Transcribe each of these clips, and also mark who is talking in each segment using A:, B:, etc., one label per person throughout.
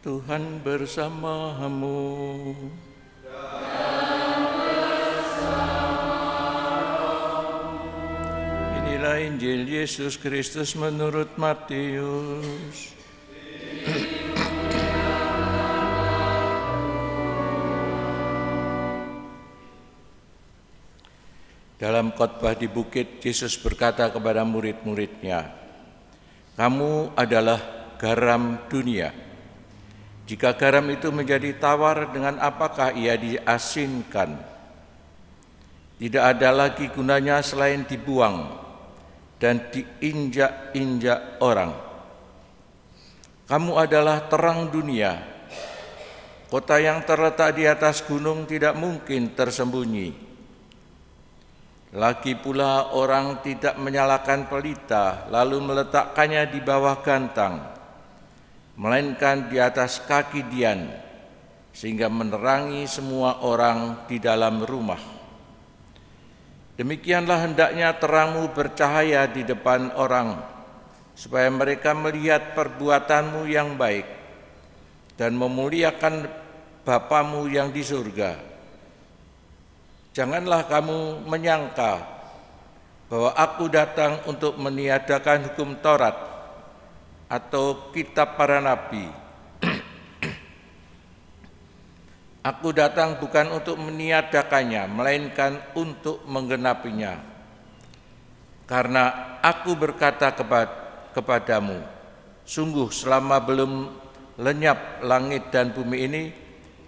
A: Tuhan bersamamu. Inilah Injil Yesus Kristus menurut Matius. Dalam khotbah di bukit, Yesus berkata kepada murid-muridnya, "Kamu adalah garam dunia. Jika garam itu menjadi tawar, dengan apakah ia diasinkan? Tidak ada lagi gunanya selain dibuang dan diinjak-injak orang. Kamu adalah terang dunia. Kota yang terletak di atas gunung tidak mungkin tersembunyi. Lagi pula orang tidak menyalakan pelita lalu meletakkannya di bawah gantang, melainkan di atas kaki dian, sehingga menerangi semua orang di dalam rumah. Demikianlah hendaknya terangmu bercahaya di depan orang, supaya mereka melihat perbuatanmu yang baik dan memuliakan Bapamu yang di surga. Janganlah kamu menyangka bahwa aku datang untuk meniadakan hukum Taurat atau kitab para nabi. Aku datang bukan untuk meniadakannya, melainkan untuk menggenapinya. Karena aku berkata kepadamu, sungguh selama belum lenyap langit dan bumi ini,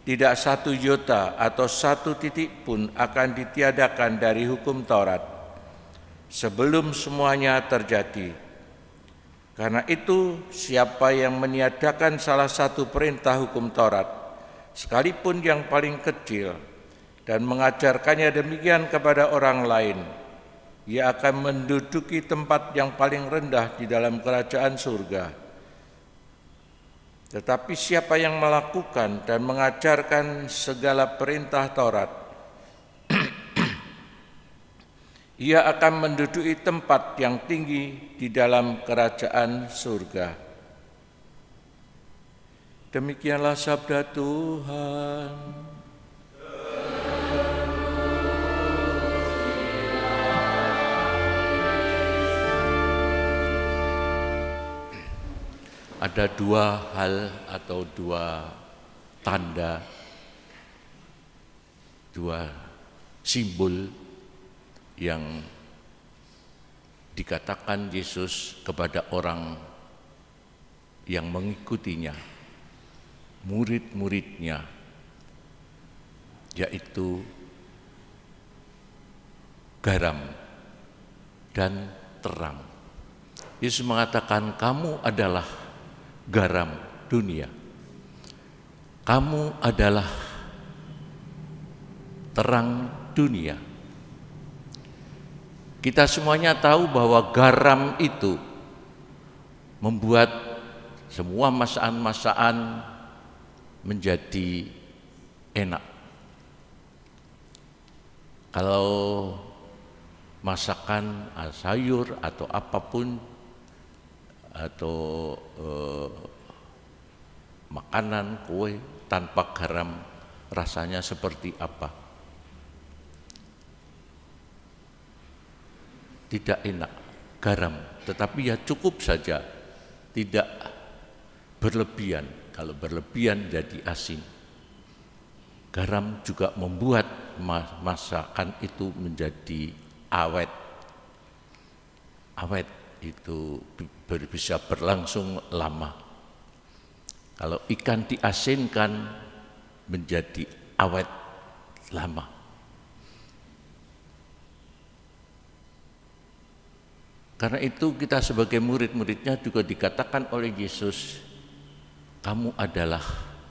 A: tidak satu iota atau satu titik pun akan ditiadakan dari hukum Taurat sebelum semuanya terjadi. Karena itu, siapa yang meniadakan salah satu perintah hukum Taurat, sekalipun yang paling kecil, dan mengajarkannya demikian kepada orang lain, ia akan menduduki tempat yang paling rendah di dalam kerajaan surga. Tetapi siapa yang melakukan dan mengajarkan segala perintah Taurat, ia akan menduduki tempat yang tinggi di dalam kerajaan surga." Demikianlah sabda Tuhan. Ada dua hal atau dua tanda, dua simbol yang dikatakan Yesus kepada orang yang mengikutinya, murid-muridnya, yaitu garam dan terang. Yesus mengatakan, kamu adalah garam dunia. Kamu adalah terang dunia. Kita semuanya tahu bahwa garam itu membuat semua masakan-masakan menjadi enak. Kalau masakan sayur atau apapun, atau makanan, kue tanpa garam rasanya seperti apa? Tidak enak, garam, tetapi ya cukup saja, tidak berlebihan. Kalau berlebihan jadi asin. Garam juga membuat masakan itu menjadi awet. Awet itu bisa berlangsung lama. Kalau ikan diasinkan menjadi awet lama. Karena itu kita sebagai murid-muridnya juga dikatakan oleh Yesus, kamu adalah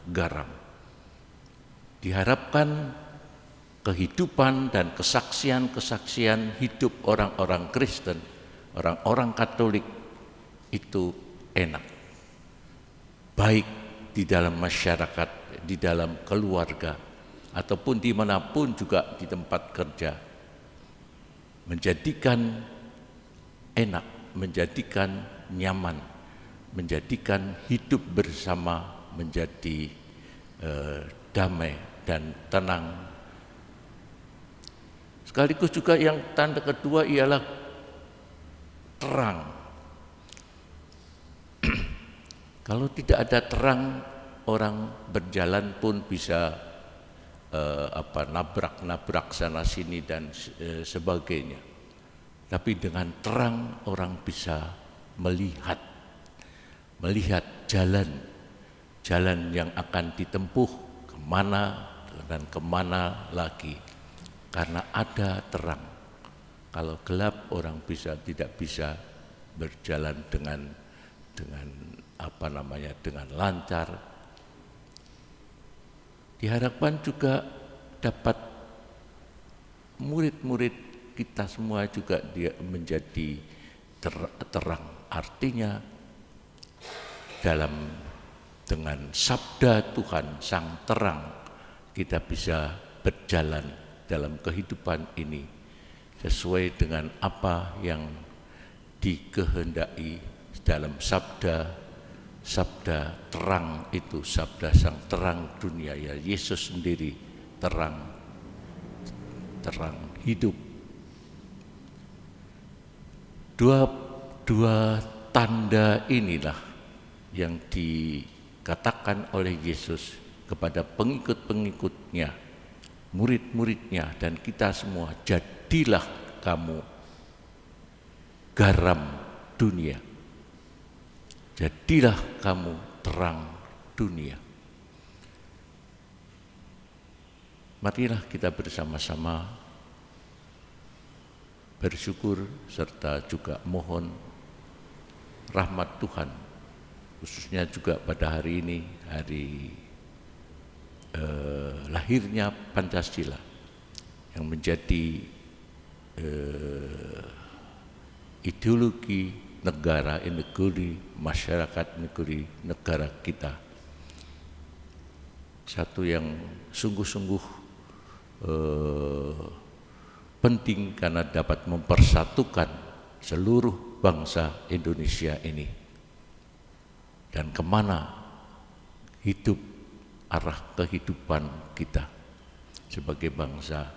A: garam. Diharapkan kehidupan dan kesaksian-kesaksian hidup orang-orang Kristen, orang-orang Katolik itu enak, baik di dalam masyarakat, di dalam keluarga, ataupun dimanapun juga di tempat kerja, menjadikan enak, menjadikan nyaman, menjadikan hidup bersama menjadi damai dan tenang. Sekaligus juga yang tanda kedua ialah terang. Kalau tidak ada terang, orang berjalan pun bisa nabrak-nabrak sana sini dan sebagainya. Tapi dengan terang orang bisa melihat jalan yang akan ditempuh kemana dan kemana lagi, karena ada terang. Kalau gelap orang tidak bisa berjalan dengan lancar. Diharapkan juga dapat murid-murid kita semua juga dia menjadi terang. Artinya dengan sabda Tuhan sang terang kita bisa berjalan dalam kehidupan ini sesuai dengan apa yang dikehendaki dalam sabda terang itu, sabda sang terang dunia, ya Yesus sendiri terang hidup. Dua tanda inilah yang dikatakan oleh Yesus kepada pengikut-pengikutnya, murid-muridnya dan kita semua, jadilah kamu garam dunia. Jadilah kamu terang dunia. Marilah kita bersama-sama bersyukur serta juga mohon rahmat Tuhan, khususnya juga pada hari ini, hari lahirnya Pancasila yang menjadi ideologi negara, masyarakat negara kita. Satu yang sungguh-sungguh penting karena dapat mempersatukan seluruh bangsa Indonesia ini. Dan kemana hidup, arah kehidupan kita sebagai bangsa.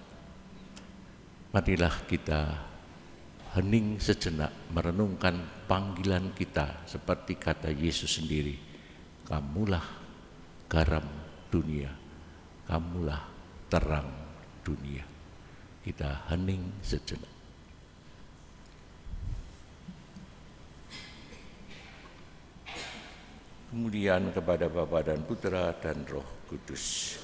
A: Marilah kita hening sejenak merenungkan panggilan kita seperti kata Yesus sendiri, kamulah garam dunia, kamulah terang dunia. Kita hening sejenak. Kemudian kepada Bapa dan Putra dan Roh Kudus.